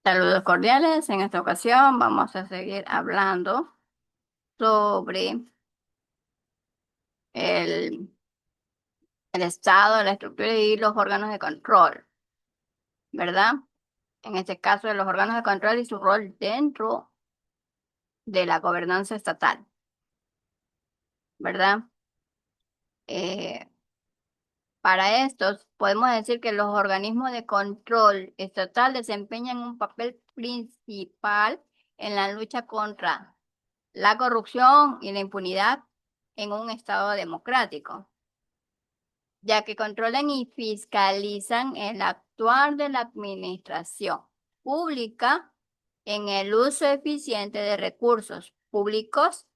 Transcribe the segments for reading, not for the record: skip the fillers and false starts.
Saludos cordiales. En esta ocasión vamos a seguir hablando sobre el, el Estado, la estructura y los órganos de control, ¿verdad? En este caso, de los órganos de control y su rol dentro de la gobernanza estatal, ¿verdad? Eh, para estos, podemos decir que los organismos de control estatal desempeñan un papel principal en la lucha contra la corrupción y la impunidad en un Estado democrático, ya que controlan y fiscalizan el actuar de la administración pública en el uso eficiente de recursos públicos,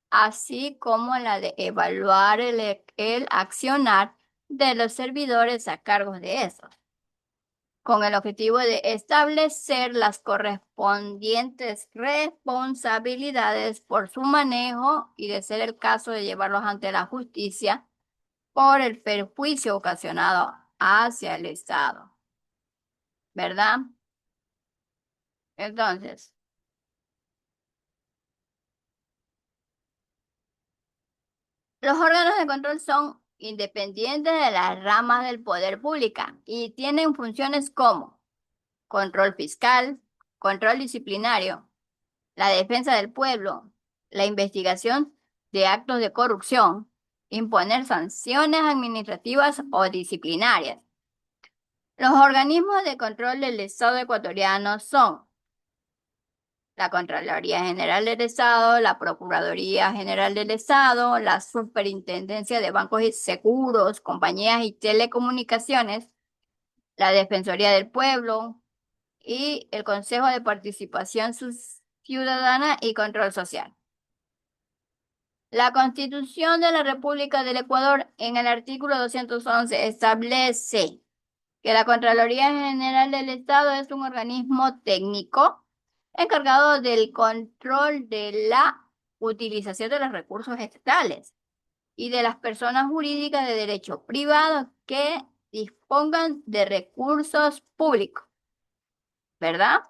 así como la de evaluar el accionar de los servidores a cargo de esos, con el objetivo de establecer las correspondientes responsabilidades por su manejo y, de ser el caso, de llevarlos ante la justicia por el perjuicio ocasionado hacia el Estado, ¿verdad? Entonces, los órganos de control son independientes de las ramas del poder pública y tienen funciones como control fiscal, control disciplinario, la defensa del pueblo, la investigación de actos de corrupción, imponer sanciones administrativas o disciplinarias. Los organismos de control del Estado ecuatoriano son la Contraloría General del Estado, la Procuraduría General del Estado, la Superintendencia de Bancos y Seguros, Compañías y Telecomunicaciones, la Defensoría del Pueblo y el Consejo de Participación Ciudadana y Control Social. La Constitución de la República del Ecuador, en el artículo 211, establece que la Contraloría General del Estado es un organismo técnico encargado del control de la utilización de los recursos estatales y de las personas jurídicas de derecho privado que dispongan de recursos públicos, ¿verdad?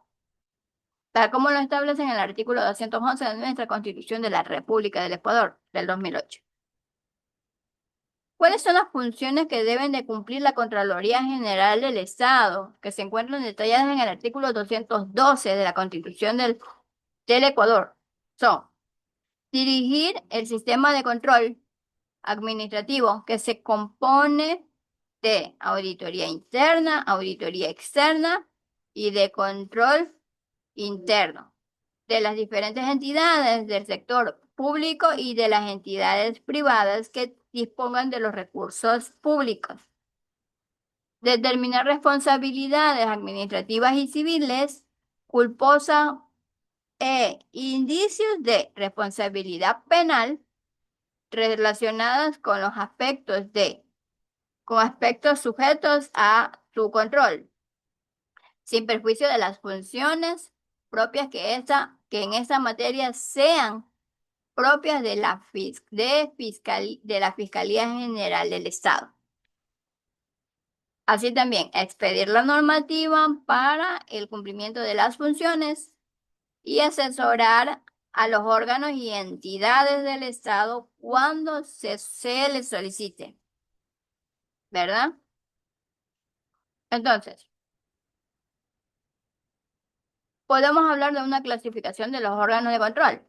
Tal como lo establece en el artículo 211 de nuestra Constitución de la República del Ecuador del 2008. ¿Cuáles son las funciones que deben de cumplir la Contraloría General del Estado, que se encuentran detalladas en el artículo 212 de la Constitución del Ecuador? Son dirigir el sistema de control administrativo, que se compone de auditoría interna, auditoría externa y de control interno de las diferentes entidades del sector público y de las entidades privadas que dispongan de los recursos públicos. Determinar responsabilidades administrativas y civiles culposas e indicios de responsabilidad penal relacionadas con los con aspectos sujetos a su control, sin perjuicio de las funciones propias que en esa materia sean propias de de la Fiscalía General del Estado. Así también, expedir la normativa para el cumplimiento de las funciones y asesorar a los órganos y entidades del Estado cuando se les solicite, ¿verdad? Entonces, podemos hablar de una clasificación de los órganos de control.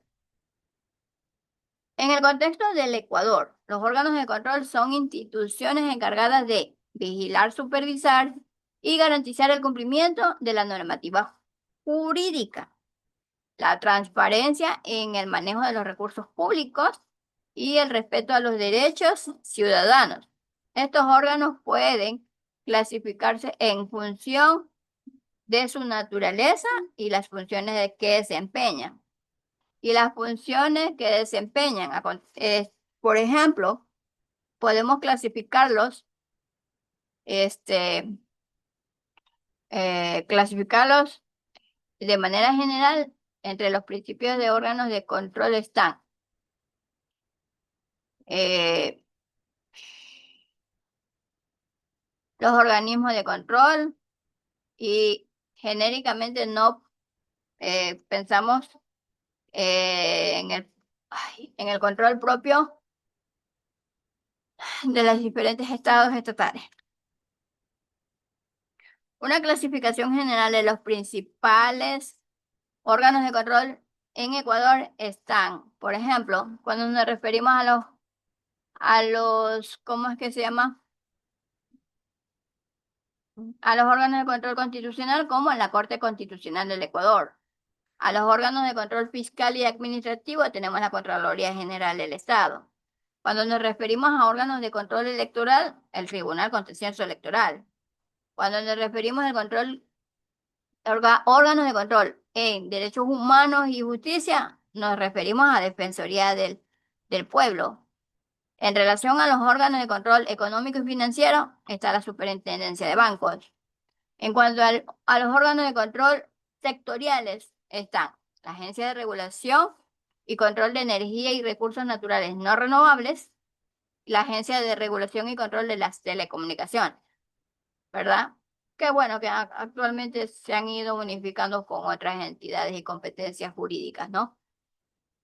En el contexto del Ecuador, los órganos de control son instituciones encargadas de vigilar, supervisar y garantizar el cumplimiento de la normativa jurídica, la transparencia en el manejo de los recursos públicos y el respeto a los derechos ciudadanos. Estos órganos pueden clasificarse en función de su naturaleza y las funciones que desempeñan. Y las funciones que desempeñan, por ejemplo, podemos clasificarlos, este, clasificarlos de manera general. Entre los principios de órganos de control están eh, los organismos de control, y genéricamente no Pensamos en el control propio de los diferentes estados estatales. Una clasificación general de los principales órganos de control en Ecuador están, por ejemplo, cuando nos referimos ¿cómo es que se llama? A los órganos de control constitucional, como en la Corte Constitucional del Ecuador. A los órganos de control fiscal y administrativo tenemos la Contraloría General del Estado. Cuando nos referimos a órganos de control electoral, el Tribunal Contencioso Electoral. Cuando nos referimos al órganos de control en derechos humanos y justicia, nos referimos a Defensoría del Pueblo. En relación a los órganos de control económico y financiero, está la Superintendencia de Bancos. En cuanto a los órganos de control sectoriales, están la Agencia de Regulación y Control de Energía y Recursos Naturales No Renovables, la Agencia de Regulación y Control de las Telecomunicaciones, ¿verdad? Qué bueno que actualmente se han ido unificando con otras entidades y competencias jurídicas, ¿no?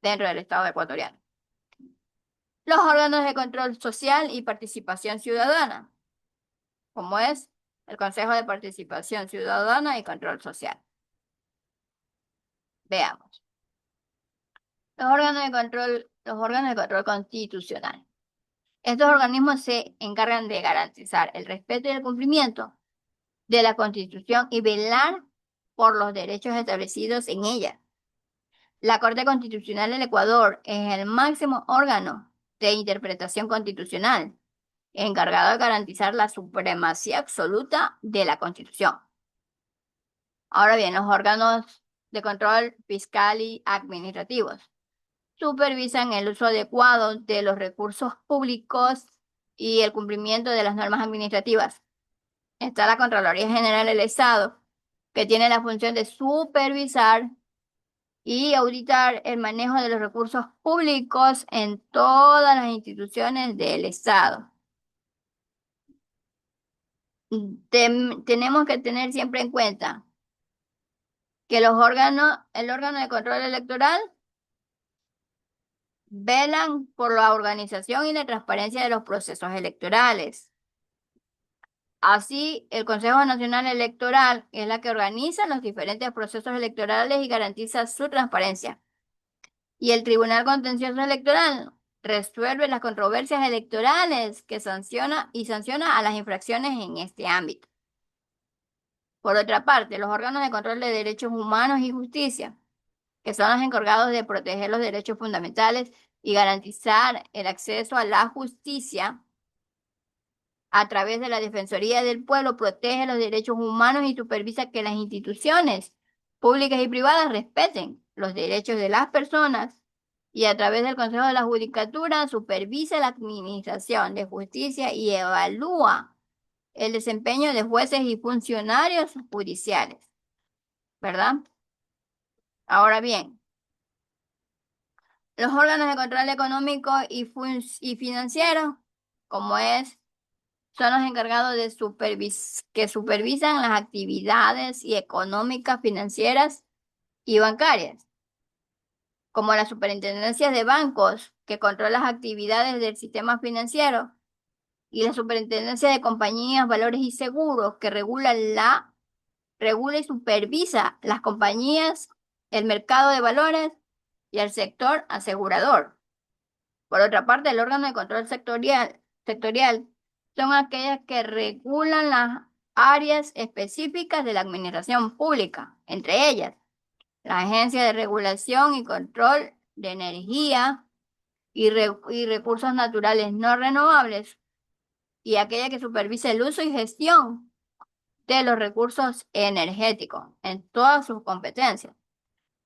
Dentro del Estado ecuatoriano. Los órganos de control social y participación ciudadana, como es el Consejo de Participación Ciudadana y Control Social. Veamos. Los órganos de control constitucional. Estos organismos se encargan de garantizar el respeto y el cumplimiento de la Constitución y velar por los derechos establecidos en ella. La Corte Constitucional del Ecuador es el máximo órgano de interpretación constitucional, encargado de garantizar la supremacía absoluta de la Constitución. Ahora bien, los órganos de control fiscal y administrativos supervisan el uso adecuado de los recursos públicos y el cumplimiento de las normas administrativas. Está la Contraloría General del Estado, que tiene la función de supervisar y auditar el manejo de los recursos públicos en todas las instituciones del Estado. Tenemos que tener siempre en cuenta que el órgano de control electoral velan por la organización y la transparencia de los procesos electorales. Así, el Consejo Nacional Electoral es la que organiza los diferentes procesos electorales y garantiza su transparencia. Y el Tribunal Contencioso Electoral resuelve las controversias electorales que sanciona a las infracciones en este ámbito. Por otra parte, los órganos de control de derechos humanos y justicia, que son los encargados de proteger los derechos fundamentales y garantizar el acceso a la justicia a través de la Defensoría del Pueblo, protege los derechos humanos y supervisa que las instituciones públicas y privadas respeten los derechos de las personas y a través del Consejo de la Judicatura supervisa la administración de justicia y evalúa el desempeño de jueces y funcionarios judiciales, ¿verdad? Ahora bien, los órganos de control económico y financiero, como son los encargados de que supervisan las actividades y económicas, financieras y bancarias, como la superintendencia de bancos, que controla las actividades del sistema financiero, y la superintendencia de compañías, valores y seguros, que regula y supervisa las compañías, el mercado de valores y el sector asegurador. Por otra parte, el órgano de control sectorial son aquellas que regulan las áreas específicas de la administración pública, entre ellas la Agencia de Regulación y Control de Energía y Recursos Naturales No Renovables, y aquella que supervisa el uso y gestión de los recursos energéticos en todas sus competencias.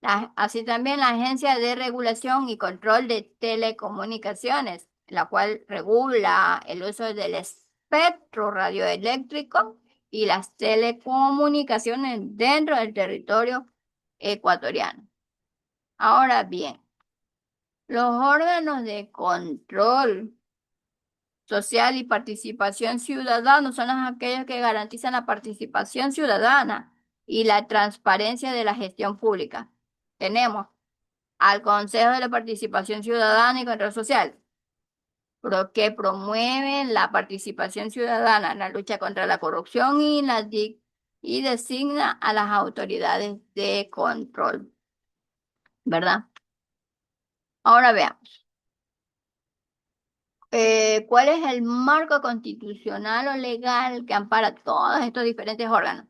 Así también la Agencia de Regulación y Control de Telecomunicaciones, la cual regula el uso del espectro radioeléctrico y las telecomunicaciones dentro del territorio ecuatoriano. Ahora bien, los órganos de control social y participación ciudadana son aquellos que garantizan la participación ciudadana y la transparencia de la gestión pública. Tenemos al Consejo de la Participación Ciudadana y Control Social, que promueve la participación ciudadana en la lucha contra la corrupción y designa a las autoridades de control, ¿verdad? Ahora veamos, ¿cuál es el marco constitucional o legal que ampara todos estos diferentes órganos?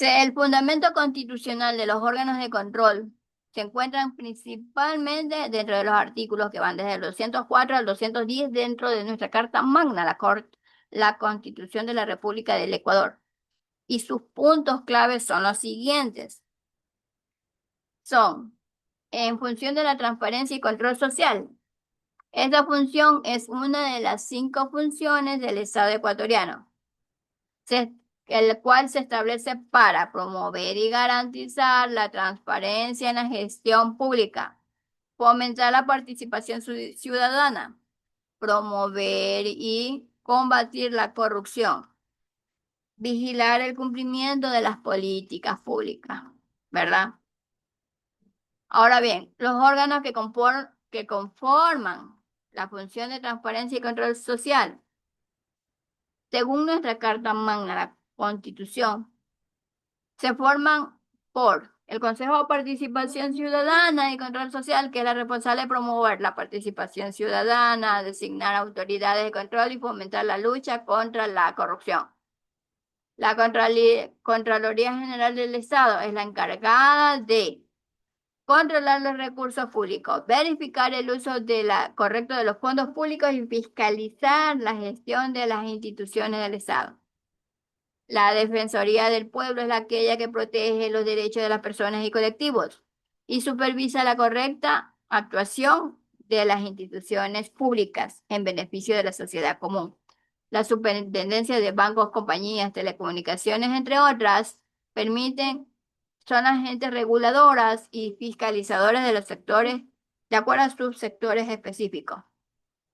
El fundamento constitucional de los órganos de control se encuentran principalmente dentro de los artículos que van desde el 204 al 210 dentro de nuestra Carta Magna, la Constitución de la República del Ecuador. Y sus puntos claves son los siguientes. Son, en función de la transparencia y control social. Esta función es una de las 5 funciones del Estado ecuatoriano. El cual se establece para promover y garantizar la transparencia en la gestión pública, fomentar la participación ciudadana, promover y combatir la corrupción, vigilar el cumplimiento de las políticas públicas, ¿verdad? Ahora bien, los órganos que conforman la función de transparencia y control social, según nuestra Carta Magna, la Constitución, se forman por el Consejo de Participación Ciudadana y Control Social, que es la responsable de promover la participación ciudadana, designar autoridades de control y fomentar la lucha contra la corrupción. La Contraloría General del Estado es la encargada de controlar los recursos públicos, verificar el uso correcto de los fondos públicos y fiscalizar la gestión de las instituciones del Estado. La Defensoría del Pueblo es aquella que protege los derechos de las personas y colectivos y supervisa la correcta actuación de las instituciones públicas en beneficio de la sociedad común. La superintendencia de bancos, compañías, telecomunicaciones, entre otras, son agentes reguladoras y fiscalizadoras de los sectores de acuerdo a sus sectores específicos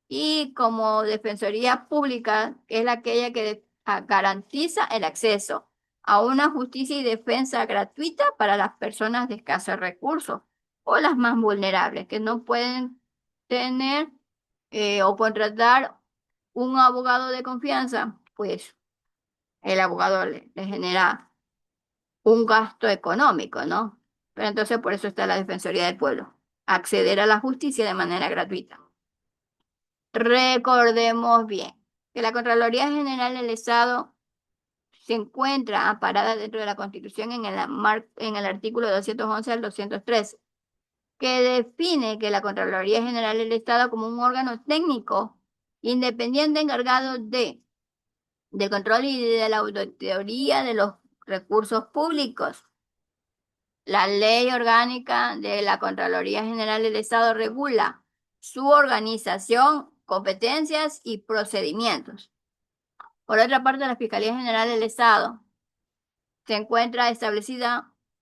y como defensoría pública, que es aquella que garantiza el acceso a una justicia y defensa gratuita para las personas de escasos recursos o las más vulnerables, que no pueden tener o contratar un abogado de confianza, pues el abogado le genera un gasto económico, ¿no? Pero entonces por eso está la Defensoría del Pueblo, acceder a la justicia de manera gratuita. Recordemos bien que la Contraloría General del Estado se encuentra amparada dentro de la Constitución en el artículo 211 al 213, que define que la Contraloría General del Estado como un órgano técnico independiente encargado del control y de la auditoría de los recursos públicos. La ley orgánica de la Contraloría General del Estado regula su organización, competencias y procedimientos. Por otra parte, la Fiscalía General del Estado se encuentra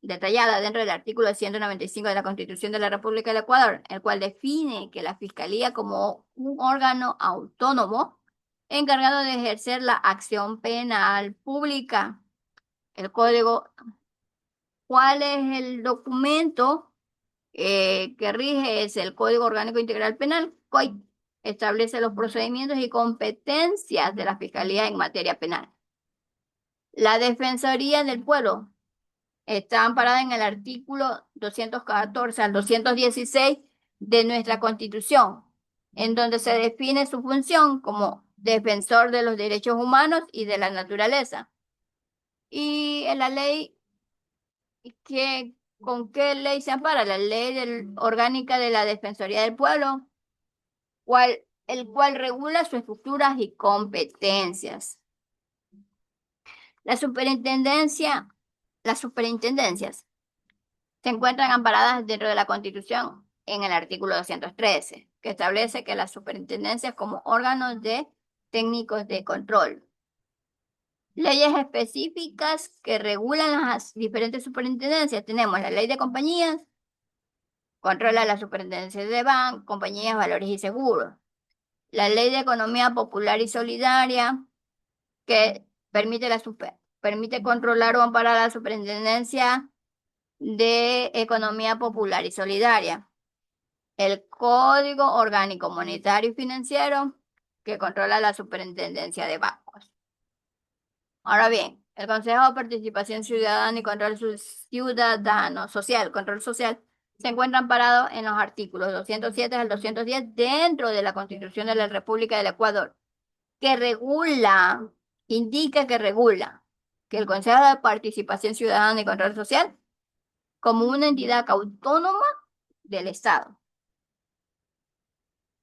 detallada dentro del artículo 195 de la Constitución de la República del Ecuador, el cual define que la Fiscalía como un órgano autónomo encargado de ejercer la acción penal pública. El código, ¿cuál es el documento que rige? Es el Código Orgánico Integral Penal, COI. Establece los procedimientos y competencias de la Fiscalía en materia penal. La Defensoría del Pueblo está amparada en el artículo 214 al 216 de nuestra Constitución, en donde se define su función como defensor de los derechos humanos y de la naturaleza. Y en la ley, ¿con qué ley se ampara? La ley orgánica de la Defensoría del Pueblo, el cual regula sus estructuras y competencias. La superintendencia, las superintendencias se encuentran amparadas dentro de la Constitución en el artículo 213, que establece que las superintendencias como órganos de técnicos de control. Leyes específicas que regulan las diferentes superintendencias. Tenemos la ley de compañías, controla la superintendencia de bancos, compañías, valores y seguros. La ley de economía popular y solidaria, que permite Permite controlar o amparar la Superintendencia de Economía Popular y Solidaria. El Código Orgánico Monetario y Financiero, que controla la Superintendencia de Bancos. Ahora bien, el Consejo de Participación Ciudadana y Ciudadano Social, Control Social, se encuentran amparados en los artículos 207 al 210 dentro de la Constitución de la República del Ecuador, que indica que el Consejo de Participación Ciudadana y Control Social como una entidad autónoma del Estado.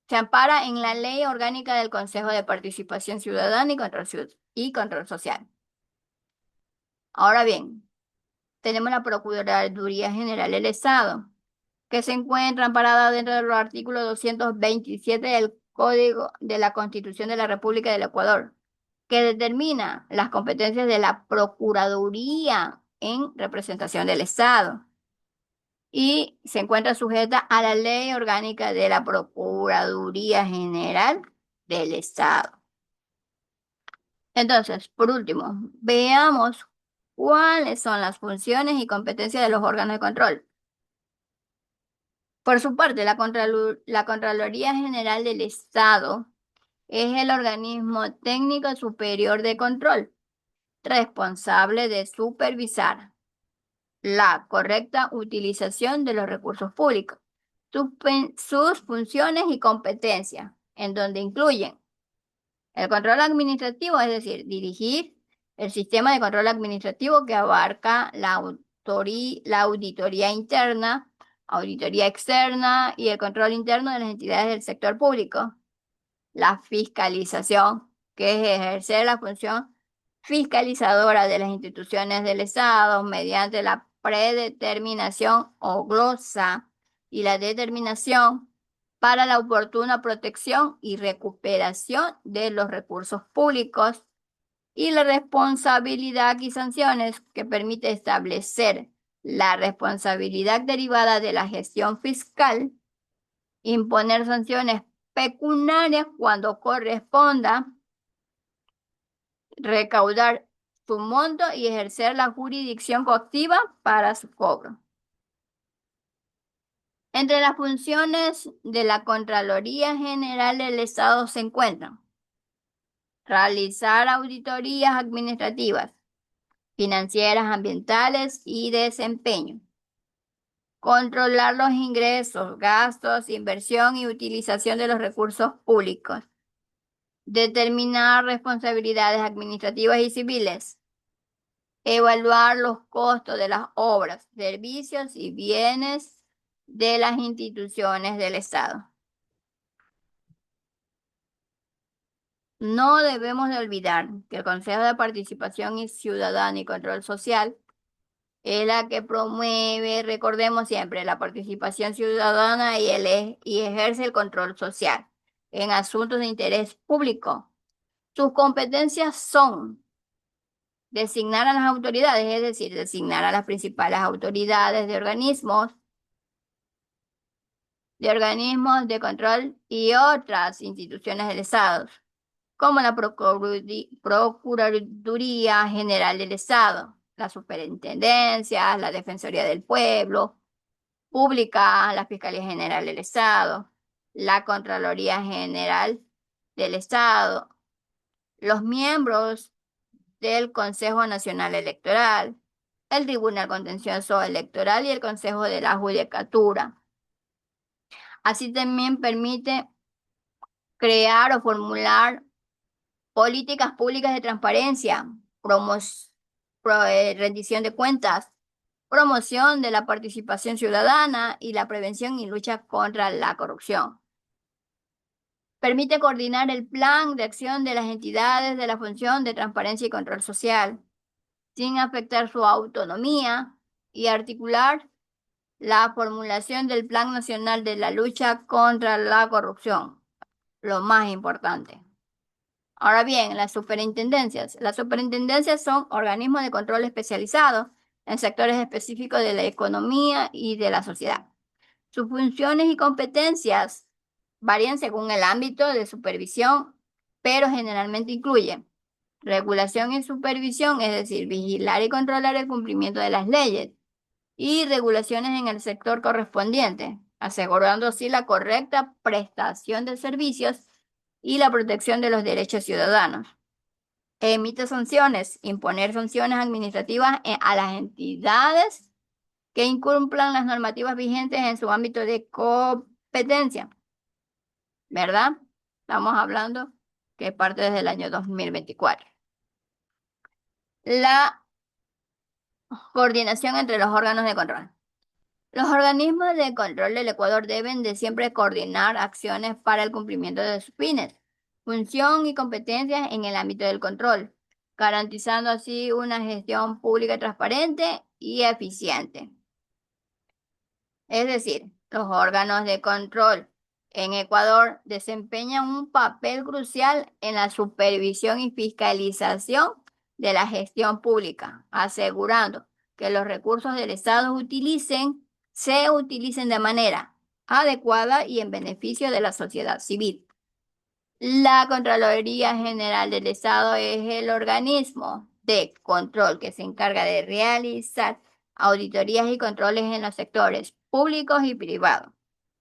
Se ampara en la Ley Orgánica del Consejo de Participación Ciudadana y Control Social. Ahora bien, tenemos la Procuraduría General del Estado, que se encuentra amparada dentro de los artículos 227 del Código de la Constitución de la República del Ecuador, que determina las competencias de la Procuraduría en representación del Estado y se encuentra sujeta a la Ley Orgánica de la Procuraduría General del Estado. Entonces, por último, veamos cuáles son las funciones y competencias de los órganos de control. Por su parte, la Contraloría General del Estado es el organismo técnico superior de control, responsable de supervisar la correcta utilización de los recursos públicos, sus funciones y competencias, en donde incluyen el control administrativo, es decir, dirigir el sistema de control administrativo que abarca la auditoría interna, auditoría externa y el control interno de las entidades del sector público. La fiscalización, que es ejercer la función fiscalizadora de las instituciones del Estado mediante la predeterminación o glosa y la determinación para la oportuna protección y recuperación de los recursos públicos y la responsabilidad y sanciones que permite establecer la responsabilidad derivada de la gestión fiscal, imponer sanciones pecuniarias cuando corresponda, recaudar su monto y ejercer la jurisdicción coactiva para su cobro. Entre las funciones de la Contraloría General del Estado se encuentran realizar auditorías administrativas, financieras, ambientales y desempeño, controlar los ingresos, gastos, inversión y utilización de los recursos públicos, determinar responsabilidades administrativas y civiles, evaluar los costos de las obras, servicios y bienes de las instituciones del Estado. No debemos de olvidar que el Consejo de Participación Ciudadana y Control Social es la que promueve, recordemos siempre, la participación ciudadana y ejerce el control social en asuntos de interés público. Sus competencias son designar a las autoridades, es decir, designar a las principales autoridades de control y otras instituciones del Estado, como la Procuraduría General del Estado, la Superintendencia, la Defensoría del Pueblo, Pública, la Fiscalía General del Estado, la Contraloría General del Estado, los miembros del Consejo Nacional Electoral, el Tribunal Contencioso Electoral y el Consejo de la Judicatura. Así también permite crear o formular políticas públicas de transparencia, rendición de cuentas, promoción de la participación ciudadana y la prevención y lucha contra la corrupción. Permite coordinar el plan de acción de las entidades de la función de transparencia y control social, sin afectar su autonomía y articular la formulación del Plan Nacional de la Lucha contra la Corrupción, lo más importante. Ahora bien, las superintendencias. Las superintendencias son organismos de control especializados en sectores específicos de la economía y de la sociedad. Sus funciones y competencias varían según el ámbito de supervisión, pero generalmente incluyen regulación y supervisión, es decir, vigilar y controlar el cumplimiento de las leyes, y regulaciones en el sector correspondiente, asegurando así la correcta prestación de servicios y la protección de los derechos ciudadanos. Emite sanciones, imponer sanciones administrativas a las entidades que incumplan las normativas vigentes en su ámbito de competencia, ¿verdad? Estamos hablando que parte desde el año 2024. La coordinación entre los órganos de control. Los organismos de control del Ecuador deben de siempre coordinar acciones para el cumplimiento de sus fines, función y competencias en el ámbito del control, garantizando así una gestión pública transparente y eficiente. Es decir, los órganos de control en Ecuador desempeñan un papel crucial en la supervisión y fiscalización de la gestión pública, asegurando que los recursos del Estado se utilicen de manera adecuada y en beneficio de la sociedad civil. La Contraloría General del Estado es el organismo de control que se encarga de realizar auditorías y controles en los sectores públicos y privados.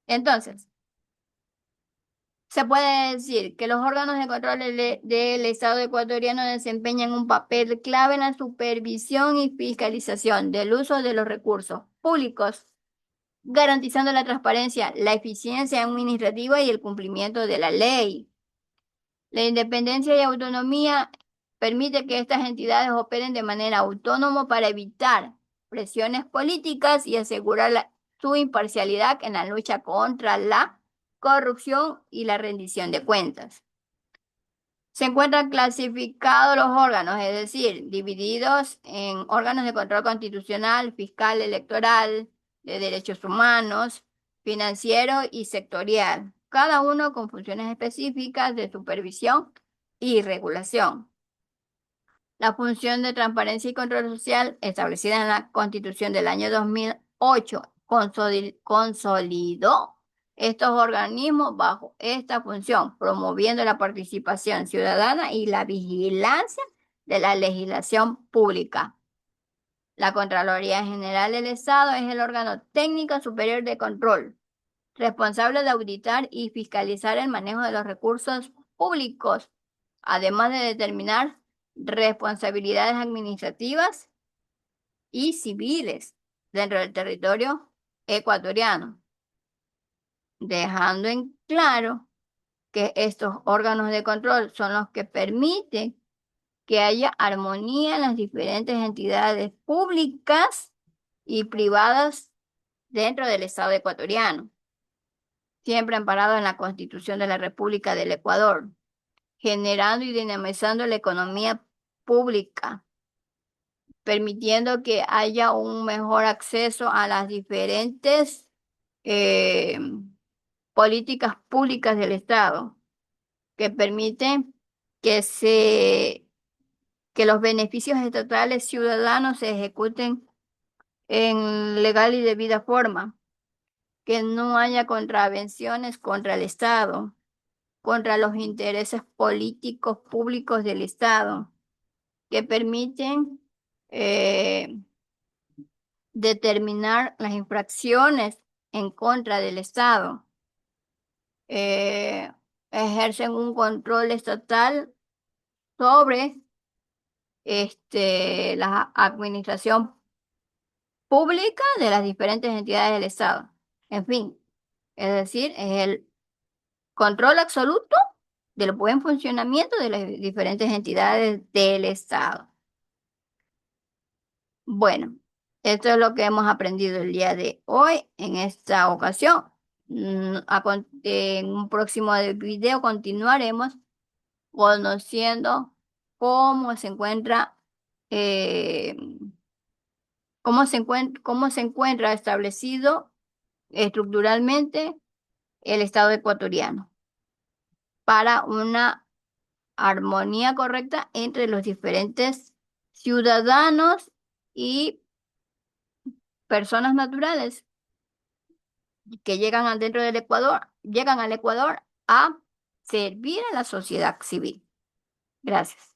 Entonces, se puede decir que los órganos de control del Estado ecuatoriano desempeñan un papel clave en la supervisión y fiscalización del uso de los recursos públicos, garantizando la transparencia, la eficiencia administrativa y el cumplimiento de la ley. La independencia y autonomía permite que estas entidades operen de manera autónoma para evitar presiones políticas y asegurar su imparcialidad en la lucha contra la corrupción y la rendición de cuentas. Se encuentran clasificados los órganos, es decir, divididos en órganos de control constitucional, fiscal, electoral, de derechos humanos, financiero y sectorial, cada uno con funciones específicas de supervisión y regulación. La función de transparencia y control social, establecida en la Constitución del año 2008, consolidó estos organismos bajo esta función, promoviendo la participación ciudadana y la vigilancia de la legislación pública. La Contraloría General del Estado es el órgano técnico superior de control, responsable de auditar y fiscalizar el manejo de los recursos públicos, además de determinar responsabilidades administrativas y civiles dentro del territorio ecuatoriano, dejando en claro que estos órganos de control son los que permiten que haya armonía en las diferentes entidades públicas y privadas dentro del Estado ecuatoriano, siempre amparado en la Constitución de la República del Ecuador, generando y dinamizando la economía pública, permitiendo que haya un mejor acceso a las diferentes eh, políticas públicas del Estado, que permiten que que los beneficios estatales ciudadanos se ejecuten en legal y debida forma, que no haya contravenciones contra el Estado, contra los intereses políticos públicos del Estado, que permiten eh, determinar las infracciones en contra del Estado. Eh, Ejercen un control estatal sobre la administración pública de las diferentes entidades del Estado. En fin, es decir, es el control absoluto del buen funcionamiento de las diferentes entidades del Estado. Bueno, esto es lo que hemos aprendido el día de hoy en esta ocasión. En un próximo video continuaremos conociendo cómo se encuentra, eh, cómo se encuentra establecido estructuralmente el Estado ecuatoriano para una armonía correcta entre los diferentes ciudadanos y personas naturales que llegan dentro del Ecuador, llegan al Ecuador a servir a la sociedad civil. Gracias.